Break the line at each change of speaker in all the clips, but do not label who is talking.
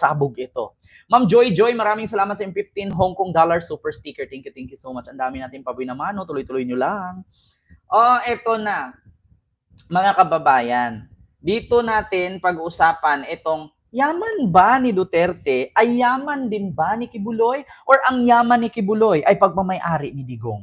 sabog ito. Ma'am Joy, maraming salamat sa 15 Hong Kong dollar super sticker. Thank you so much. Ang dami natin pabinamano. Tuloy-tuloy nyo lang. Ito na. Mga kababayan, dito natin pag-usapan itong yaman ba ni Duterte ay yaman din ba ni Kibuloy? Or ang yaman ni Kibuloy ay pagmamay-ari ni Digong?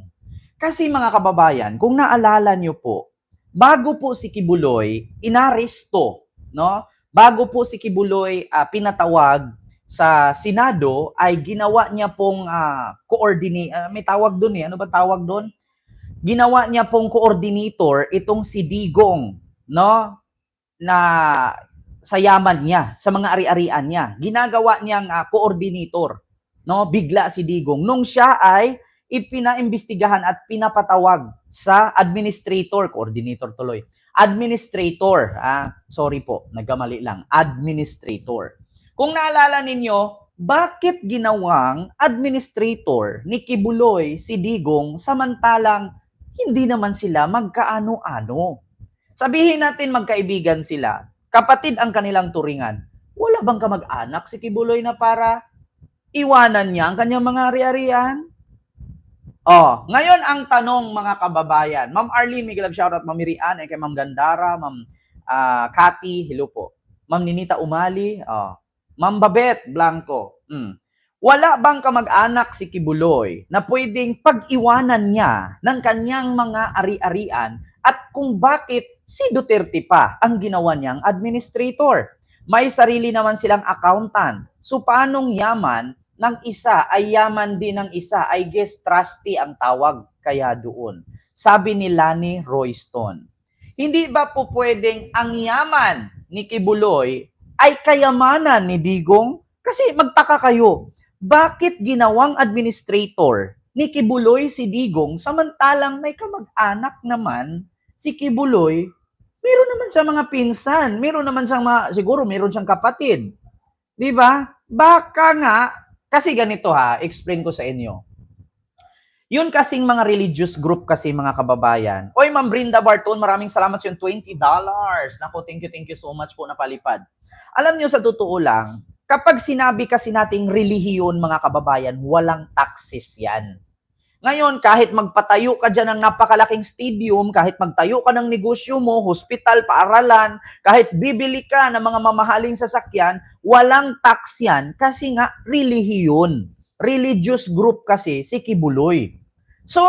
Kasi mga kababayan, kung naalala nyo po, bago po si Kibuloy inaresto, no? Bago po si Kibuloy pinatawag sa Senado, ay ginawa niya pong may tawag doon ano ba tawag doon? Ginawa niya pong coordinator itong si Digong, no? Na sa yaman niya, sa mga ari-arian niya. Ginagawa niyang coordinator, no? Bigla si Digong nung siya ay ipinaimbestigahan at pinapatawag sa administrator, coordinator tuloy. Administrator, sorry po, nagkamali lang. Administrator. Kung naalala ninyo, bakit ginawang administrator ni Kibuloy si Digong samantalang hindi naman sila magkaano-ano? Sabihin natin magkaibigan sila, kapatid ang kanilang turingan. Wala bang kamag-anak si Kibuloy na para iwanan niya ang kanyang mga ari-arian? Ngayon ang tanong mga kababayan. Ma'am Arlene, Miguel, shoutout, Ma'am Mirian, kay Ma'am Gandara, Ma'am Cathy, hello po. Ma'am Ninita Umali, Ma'am Babet Blanco. Wala bang kamag-anak si Kibuloy na pwedeng pag-iwanan niya ng kanyang mga ari-arian at kung bakit si Duterte pa ang ginawa niyang administrator? May sarili naman silang accountant. So paanong yaman ng isa ay yaman din ng isa? I guess trustee ang tawag kaya doon. Sabi ni Lani Royston. Hindi ba po pwedeng ang yaman ni Kibuloy ay kayamanan ni Digong? Kasi magtaka kayo, bakit ginawang administrator ni Kibuloy si Digong samantalang may kamag-anak naman si Kibuloy? Meron naman siyang mga pinsan, meron naman siyang siguro meron siyang kapatid. 'Di ba? Baka nga kasi ganito explain ko sa inyo. Yun kasing mga religious group kasi mga kababayan. Oy, Ma'am Brinda Barton, maraming salamat sa yung $20. Nako, thank you so much po na palipad. Alam niyo sa totoo lang, kapag sinabi kasi nating relihiyon mga kababayan, walang taxes yan. Ngayon, kahit magpatayo ka dyan ng napakalaking stadium, kahit magtayo ka ng negosyo mo, hospital, paaralan, kahit bibili ka ng mga mamahaling sasakyan, walang tax yan kasi nga relihiyon. Religious group kasi si Kibuloy. So,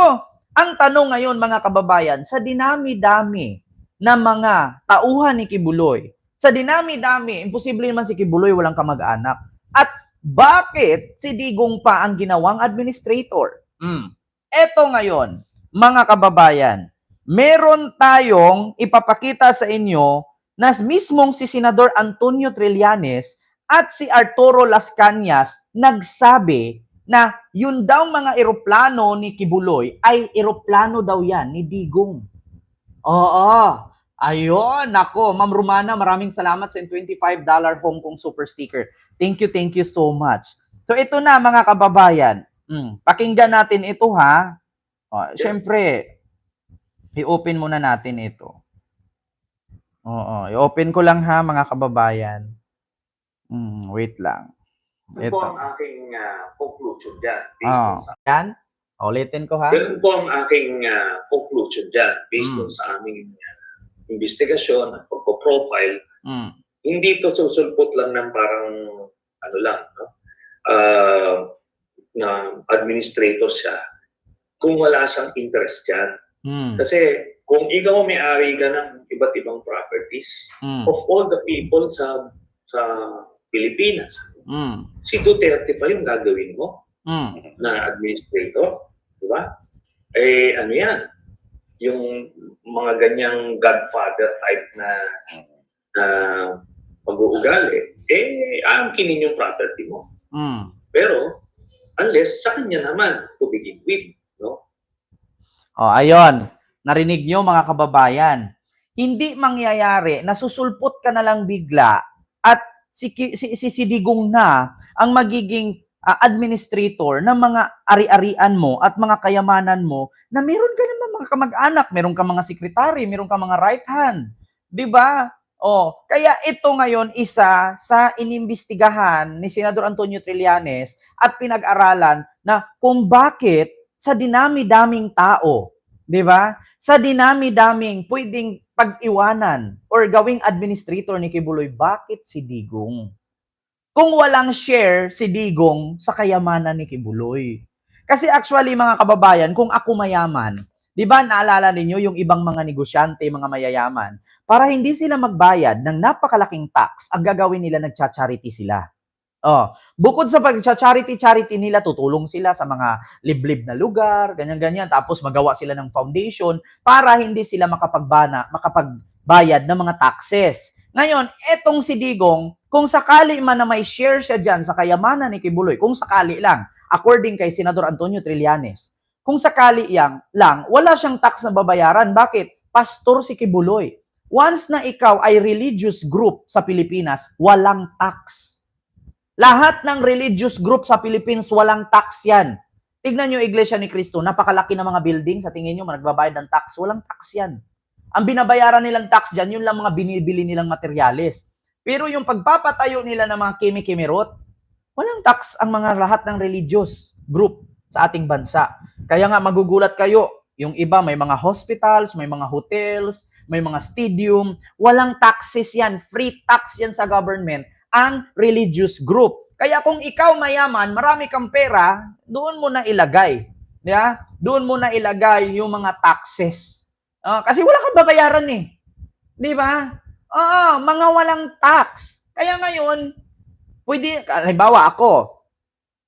ang tanong ngayon mga kababayan, sa dinami-dami na mga tauhan ni Kibuloy, sa dinami-dami, imposible naman si Kibuloy walang kamag-anak. At bakit si Digong pa ang ginawang administrator? Eto ngayon, mga kababayan, meron tayong ipapakita sa inyo na mismong si Senador Antonio Trillanes at si Arturo Las Cañas nagsabi na yun daw mga eroplano ni Kibuloy ay eroplano daw yan ni Digong. Ayun, nako, Ma'am Romana, maraming salamat sa $25 Hong Kong super sticker. Thank you so much. So ito na mga kababayan. Pakinggan natin ito Siyempre, i-open muna natin ito. I-open ko lang mga kababayan. Wait lang.
Ito po ang aking conclusion dyan.
Yan. Ulitin ko
Yan po ang aking conclusion dyan based sa aming investigasyon at pagpo-profile. Hindi ito susulpot lang ng parang na administrator siya kung wala siyang interest dyan. Kasi kung ikaw may-ari ka ng iba't ibang properties of all the people sa Pilipinas, si Duterte pa yung gagawin mo na administrator, di ba? Ano yan? Yung mga ganyang godfather type na pag-uugali, aangkinin yung property mo. Pero, unless sa kanya naman to begin with, no?
Ayun. Narinig nyo mga kababayan. Hindi mangyayari na susulpot ka na lang bigla at si Digong na ang magiging administrator ng mga ari-arian mo at mga kayamanan mo na meron ka naman mga kamag-anak, meron ka mga sekretary, meron ka mga right hand. 'Di ba? Oh, kaya ito ngayon isa sa inimbestigahan ni Senador Antonio Trillanes at pinag-aralan na kung bakit sa dinami-daming tao, 'di ba? Sa dinami-daming pwedeng pag-iwanan or gawing administrator ni Kibuloy, bakit si Digong? Kung walang share si Digong sa kayamanan ni Kibuloy. Kasi actually mga kababayan, kung ako mayaman, 'di ba naalala ninyo yung ibang mga negosyante, mga mayayaman, para hindi sila magbayad ng napakalaking tax, ang gagawin nila nagcha-charity sila. Oh, bukod sa pag-charity nila, tutulong sila sa mga liblib na lugar, ganyan-ganyan, tapos magawa sila ng foundation para hindi sila makapagbayad ng mga taxes. Ngayon, etong si Digong, kung sakali man na may share siya dyan sa kayamanan ni Kibuloy, kung sakali lang, according kay Senador Antonio Trillanes, kung sakali lang, wala siyang tax na babayaran. Bakit? Pastor si Kibuloy. Once na ikaw ay religious group sa Pilipinas, walang tax. Lahat ng religious group sa Philippines, walang tax yan. Tignan nyo Iglesia ni Cristo, napakalaki ng mga building, sa tingin nyo, nagbabayad ng tax, walang tax yan. Ang binabayaran nilang tax dyan, yun lang mga binibili nilang materyales. Pero yung pagpapatayo nila ng mga kimi-kimirot, walang tax ang mga lahat ng religious group sa ating bansa. Kaya nga magugulat kayo, yung iba may mga hospitals, may mga hotels, may mga stadium, walang taxes yan, free tax yan sa government, ang religious group. Kaya kung ikaw mayaman, marami kang pera, doon mo na ilagay. Yeah? Doon mo na ilagay yung mga taxes. Kasi wala kang babayaran eh. Di ba? Mga walang tax. Kaya ngayon, pwede, halimbawa ako,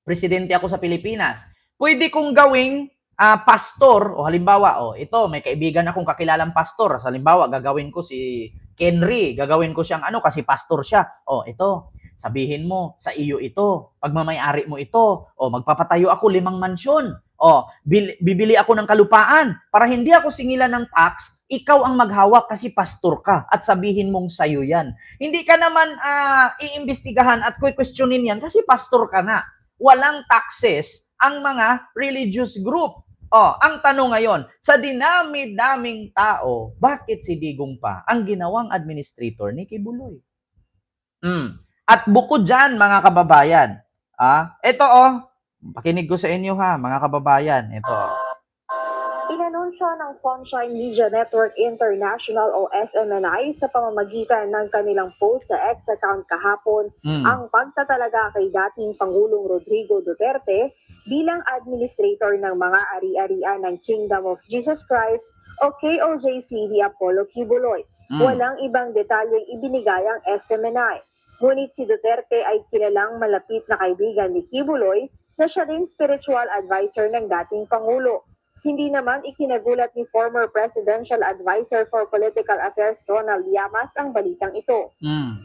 presidente ako sa Pilipinas, pwede kong gawing pastor, o halimbawa, ito, may kaibigan akong kakilalang pastor, halimbawa, gagawin ko si Kenry, gagawin ko siyang kasi pastor siya. Ito, sabihin mo, sa iyo ito, pagmamayari mo ito, magpapatayo ako 5 mansyon, bibili ako ng kalupaan, para hindi ako singilan ng tax, ikaw ang maghawak kasi pastor ka, at sabihin mong sayo yan. Hindi ka naman iimbestigahan at questionin yan, kasi pastor ka na. Walang taxes ang mga religious group. Ang tanong ngayon, sa dinami-daming tao, bakit si Digong pa ang ginawang administrator ni Kibuloy? At bukod dyan, mga kababayan, ito pakinig ko sa inyo ha, mga kababayan, ito.
Inanunsyo ng Sunshine Media Network International o SMNI sa pamamagitan ng kanilang post sa X account kahapon ang pagtatalaga kay dating Pangulong Rodrigo Duterte bilang administrator ng mga ari-arian ng Kingdom of Jesus Christ o KOJC ni Apollo Kibuloy. Walang ibang detalyeng ibinigay ang SMNI. Ngunit si Duterte ay kilalang malapit na kaibigan ni Kibuloy na siya rin spiritual advisor ng dating Pangulo. Hindi naman ikinagulat ni former Presidential Advisor for Political Affairs Ronald Llamas ang balitang ito.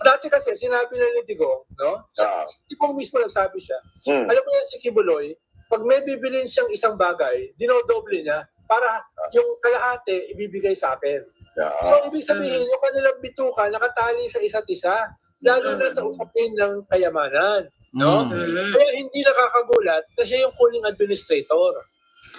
Dati kasi sinabi na ni Digong, no? Si Digong mismo nagsabi siya. Alam mo yan si Kibuloy, pag may bibilin siyang isang bagay, dinodoble niya para yung kalahati ibibigay sa akin. So ibig sabihin, yung kanilang bituka nakatali sa isa't isa, lalo na sa usapin ng kayamanan. No? Kaya hindi nakakagulat na siya yung huling administrator.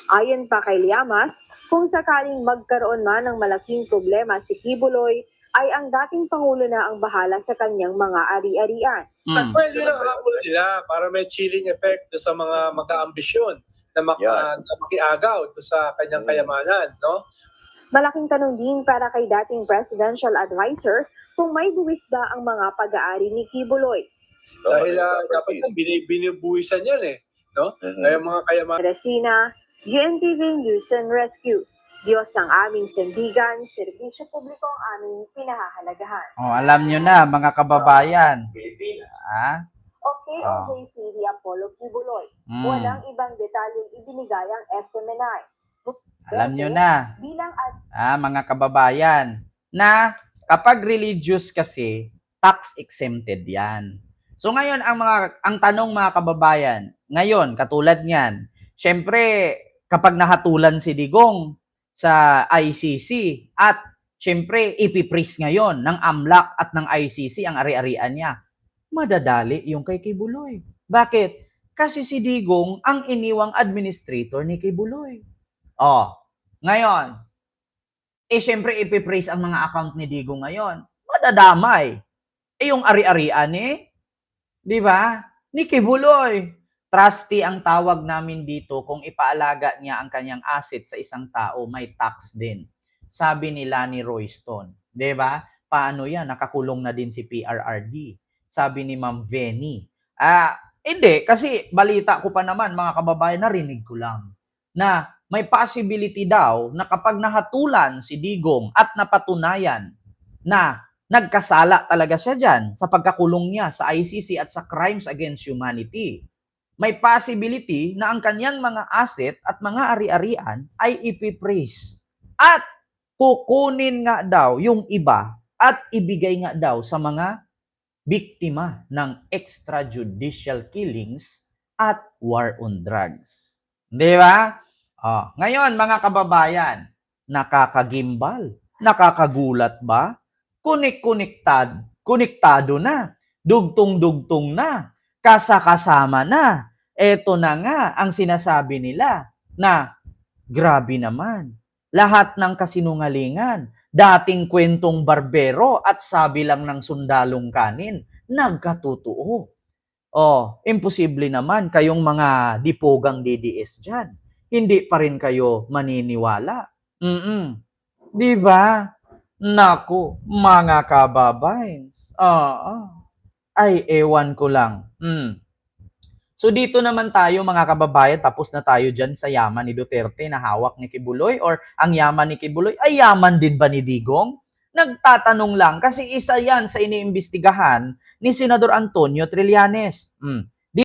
Ayon pa kay Llamas, kung sakaling magkaroon man ng malaking problema si Kibuloy, ay ang dating Pangulo na ang bahala sa kanyang mga ari-arian.
Pwede lang habol nila para may chilling effect sa mga mag-aambisyon na makiagaw sa kanyang kayamanan. No?
Malaking tanong din para kay dating Presidential Advisor kung may buwis ba ang mga pag-aari ni Kibuloy.
Dahil dapat binibuwisan yan eh. No? Kaya mga kayamanan.
Resina, UNTV News and Rescue. Diyos ang aming sandigan, serbisyo publiko ang aming pinahahalagahan.
Alam nyo na, mga kababayan.
Okay, OJC ni Apollo Kibuloy. Walang ibang detalyeng ibinigay ang SMNI.
Alam nyo na, mga kababayan, na kapag religious kasi, tax exempted yan. So ngayon, ang tanong mga kababayan, ngayon, katulad niyan, syempre, kapag nahatulan si Digong sa ICC at syempre ipipris ngayon ng AMLAC at ng ICC ang ari-arian niya, madadali yung kay Kibuloy. Bakit? Kasi si Digong ang iniwang administrator ni Kibuloy. Ngayon, syempre ipipris ang mga account ni Digong ngayon. madadamay. Yung ari-arian di ba? Ni Kibuloy. Trustee ang tawag namin dito kung ipaalaga niya ang kanyang asset sa isang tao, may tax din. Sabi nila ni Royston. Di ba? Paano yan? Nakakulong na din si PRRD. Sabi ni Ma'am Venny. Hindi, kasi balita ko pa naman, mga kababayan, narinig ko lang na may possibility daw na kapag nahatulan si Digong at napatunayan na nagkasala talaga siya dyan sa pagkakulong niya sa ICC at sa crimes against humanity, may possibility na ang kanyang mga asset at mga ari-arian ay ipipraise. At kukunin nga daw yung iba at ibigay nga daw sa mga biktima ng extrajudicial killings at war on drugs. Di ba? Ngayon, mga kababayan, nakakagimbal, nakakagulat ba? Konektado na, dugtong-dugtong na, kasakasama na. Eto na nga ang sinasabi nila na grabe naman. Lahat ng kasinungalingan, dating kwentong barbero at sabi lang ng sundalong kanin, nagkatotoo. Imposible naman kayong mga dipogang DDS dyan. Hindi pa rin kayo maniniwala. Di ba? Naku, mga kababayans. Ay, ewan ko lang. So dito naman tayo mga kababayan, tapos na tayo dyan sa yaman ni Duterte na hawak ni Kibuloy, or ang yaman ni Kibuloy ay yaman din ba ni Digong? Nagtatanong lang kasi isa yan sa iniimbestigahan ni Senador Antonio Trillanes.